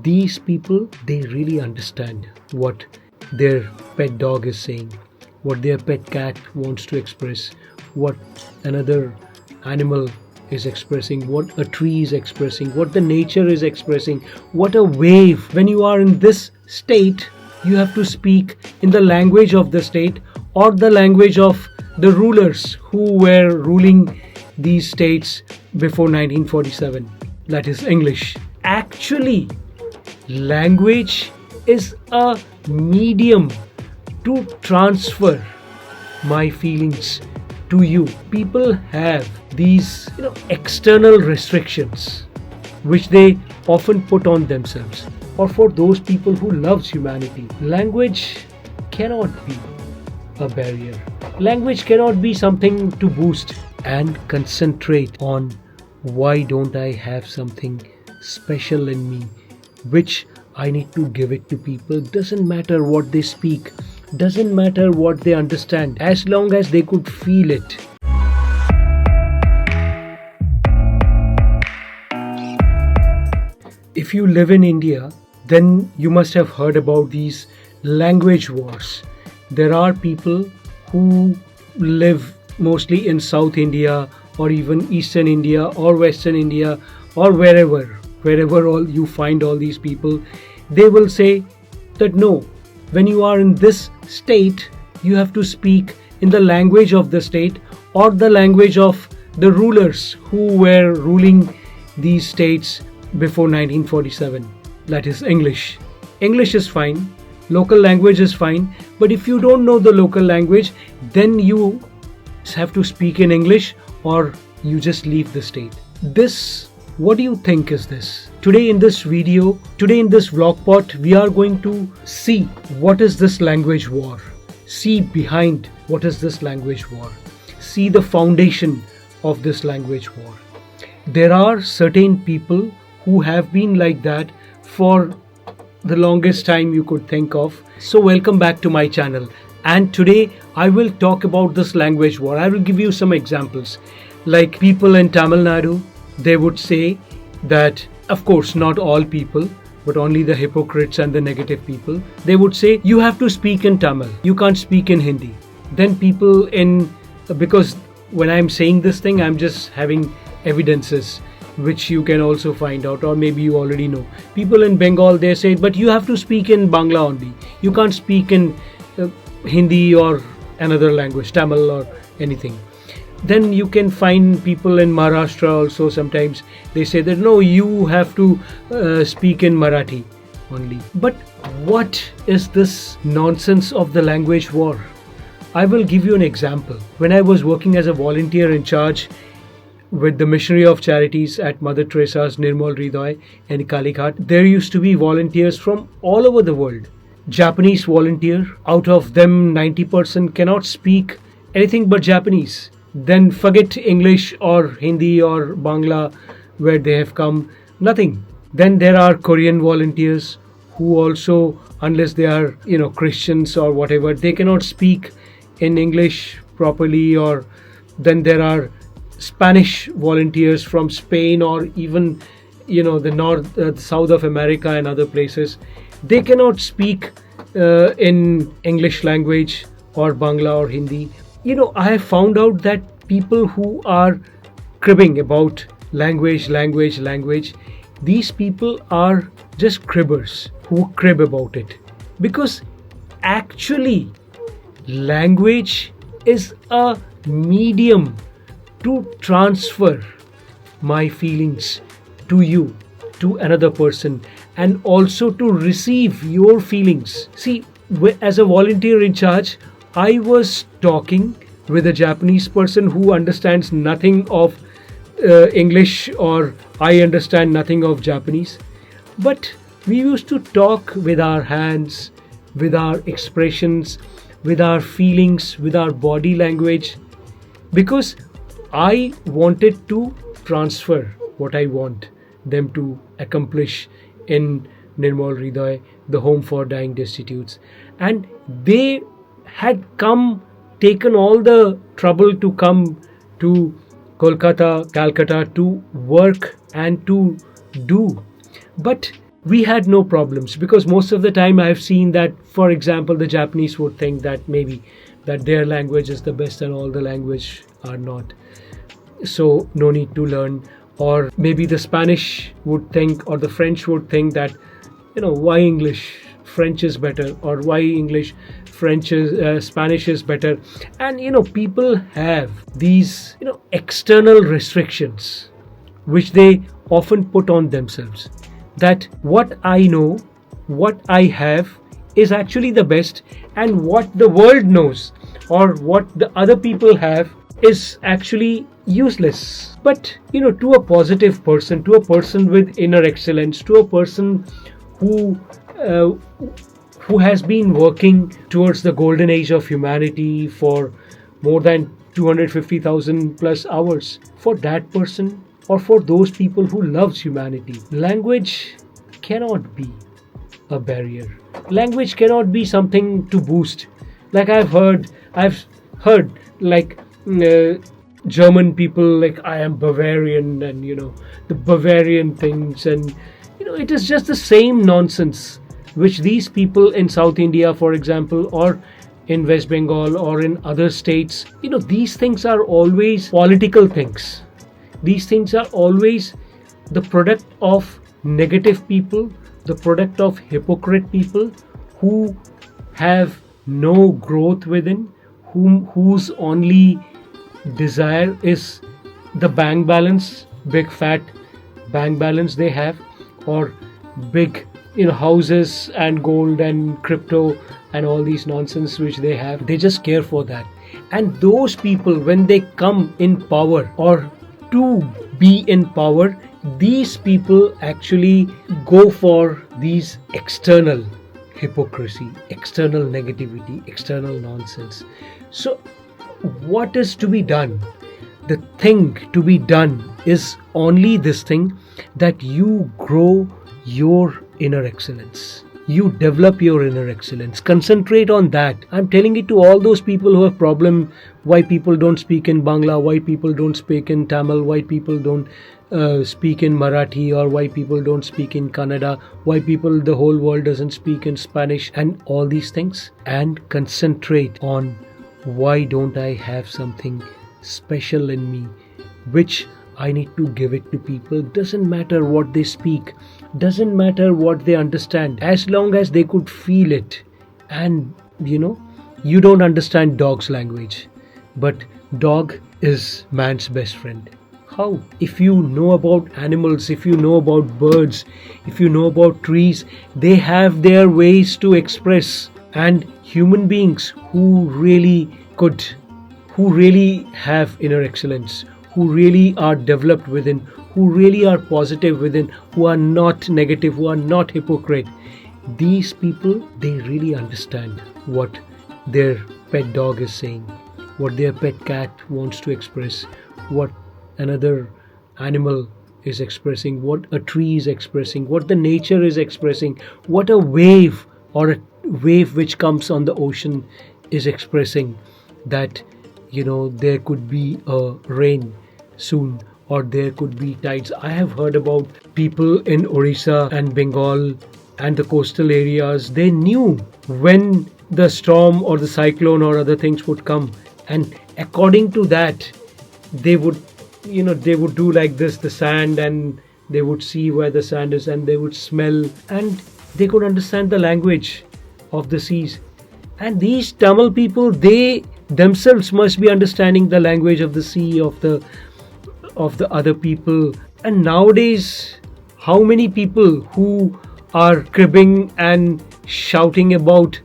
these people, they really understand what their pet dog is saying, what their pet cat wants to express, what another animal is expressing, what a tree is expressing, what the nature is expressing, what a wave. When you are in this state, you have to speak in the language of the state or the language of the rulers who were ruling these states before 1947. That is English. Actually, language is a medium to transfer my feelings to you. People have these external restrictions which they often put on themselves, or for those people who loves humanity. Language cannot be a barrier. Language cannot be something to boost and concentrate on. Why don't I have something special in me which I need to give it to people? Doesn't matter what they speak, doesn't matter what they understand, as long as they could feel it. If you live in India, then you must have heard about these language wars. There are people who live mostly in South India or even Eastern India or Western India or wherever all you find all these people. They will say that no, when you are in this state, you have to speak in the language of the state or the language of the rulers who were ruling these states before 1947. That is English. English is fine, local language is fine, but if you don't know the local language, then you have to speak in English or you just leave the state. This, what do you think is this? Today in this video, today in this VlogPod, we are going to see what is this language war. See behind what is this language war. See the foundation of this language war. There are certain people who have been like that for the longest time you could think of. So welcome back to my channel. And today I will talk about this language war. I will give you some examples. Like people in Tamil Nadu, they would say that, of course, not all people, but only the hypocrites and the negative people. They would say, you have to speak in Tamil. You can't speak in Hindi. Then people because when I'm saying this thing, I'm just having evidences which you can also find out, or maybe you already know. People in Bengal, they say, but you have to speak in Bangla only. You can't speak in Hindi or another language, Tamil or anything. Then you can find people in Maharashtra also. Sometimes they say that no, you have to speak in Marathi only. But what is this nonsense of the language war? I will give you an example. When I was working as a volunteer in charge with the Missionary of Charities at Mother Teresa's Nirmal Hriday in Kalighat, there used to be volunteers from all over the world. Japanese volunteer, out of them 90% cannot speak anything but Japanese. Then forget English or Hindi or Bangla where they have come, nothing. Then there are Korean volunteers who also, unless they are Christians or whatever, they cannot speak in English properly. Or then there are Spanish volunteers from Spain or even the south of America and other places. They cannot speak in English language or Bangla or Hindi. I have found out that people who are cribbing about language, these people are just cribbers who crib about it. Because actually, language is a medium to transfer my feelings to you, to another person, and also to receive your feelings. See, as a volunteer in charge, I was talking with a Japanese person who understands nothing of English, or I understand nothing of Japanese. But we used to talk with our hands, with our expressions, with our feelings, with our body language, because I wanted to transfer what I want them to accomplish in Nirmal Hriday, the Home for Dying Destitutes. And they had taken all the trouble to come to Calcutta to work and to do. But we had no problems, because most of the time I've seen that, for example, the Japanese would think that maybe that their language is the best and all the language are not, so no need to learn. Or maybe the Spanish would think, or the French would think that, why English, French is better, or why English, Spanish is better. And people have these external restrictions which they often put on themselves, that what I know, what I have is actually the best, and what the world knows or what the other people have is actually useless. But to a positive person, to a person with inner excellence, to a person who has been working towards the golden age of humanity for more than 250,000 plus hours, for that person, or for those people who loves humanity, language cannot be a barrier. Language cannot be something to boost. Like I've heard like German people, like, I am Bavarian, and the Bavarian things, and it is just the same nonsense which these people in South India, for example, or in West Bengal or in other states, these things are always political things. These things are always the product of negative people, the product of hypocrite people who have no growth within, whose only desire is the bank balance, big fat bank balance they have, or big houses and gold and crypto and all these nonsense which they have. They just care for that. And those people, when they come in power or to be in power, these people actually go for these external hypocrisy, external negativity, external nonsense. So what is to be done? The thing to be done is only this thing, that you grow your inner excellence. You develop your inner excellence. Concentrate on that. I'm telling it to all those people who have problem, why people don't speak in Bangla, why people don't speak in Tamil, why people don't speak in Marathi, or why people don't speak in Kannada, why the whole world doesn't speak in Spanish, and all these things. And concentrate on, why don't I have something special in me which I need to give it to people. Doesn't matter what they speak, doesn't matter what they understand, as long as they could feel it. And you don't understand dog's language, but dog is man's best friend. How? If you know about animals, if you know about birds, if you know about trees, they have their ways to express. And human beings who really have inner excellence, who really are developed within, who really are positive within, who are not negative, who are not hypocrite, these people, they really understand what their pet dog is saying, what their pet cat wants to express, what another animal is expressing, what a tree is expressing, what the nature is expressing, what a wave or a wave which comes on the ocean is expressing, that there could be a rain soon, or there could be tides. I have heard about people in Orissa and Bengal and the coastal areas. They knew when the storm or the cyclone or other things would come, and according to that they would do like this, the sand, and they would see where the sand is, and they would smell, and they could understand the language of the seas. And these Tamil people, they themselves must be understanding the language of the sea, of the other people. And nowadays, how many people who are cribbing and shouting about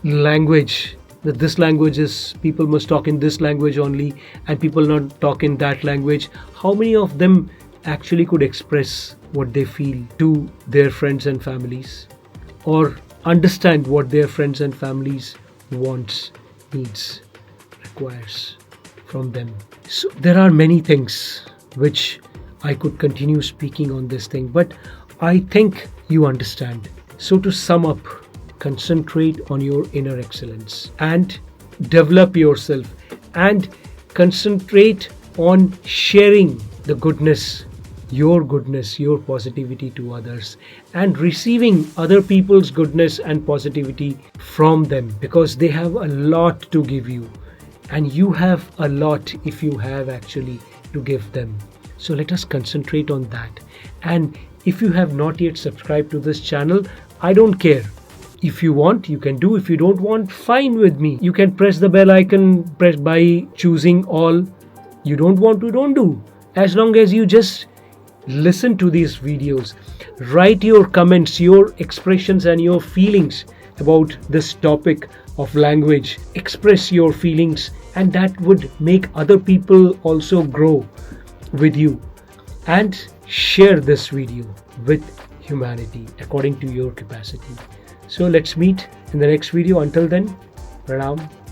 language, that this language is, people must talk in this language only, and people not talk in that language. How many of them actually could express what they feel to their friends and families, or understand what their friends and families wants, needs, requires from them? So there are many things which I could continue speaking on this thing, but I think you understand. So to sum up, concentrate on your inner excellence and develop yourself, and concentrate on sharing the goodness your goodness, your positivity to others, and receiving other people's goodness and positivity from them, because they have a lot to give you and you have a lot if you have actually to give them. So let us concentrate on that. And if you have not yet subscribed to this channel, I don't care. If you want, you can do. If you don't want, fine with me. You can press the bell icon by choosing all. You don't want to, don't do. As long as you just listen to these videos, write your comments, your expressions and your feelings about this topic of language. Express your feelings, and that would make other people also grow with you. And share this video with humanity according to your capacity. So let's meet in the next video. Until then, pranam.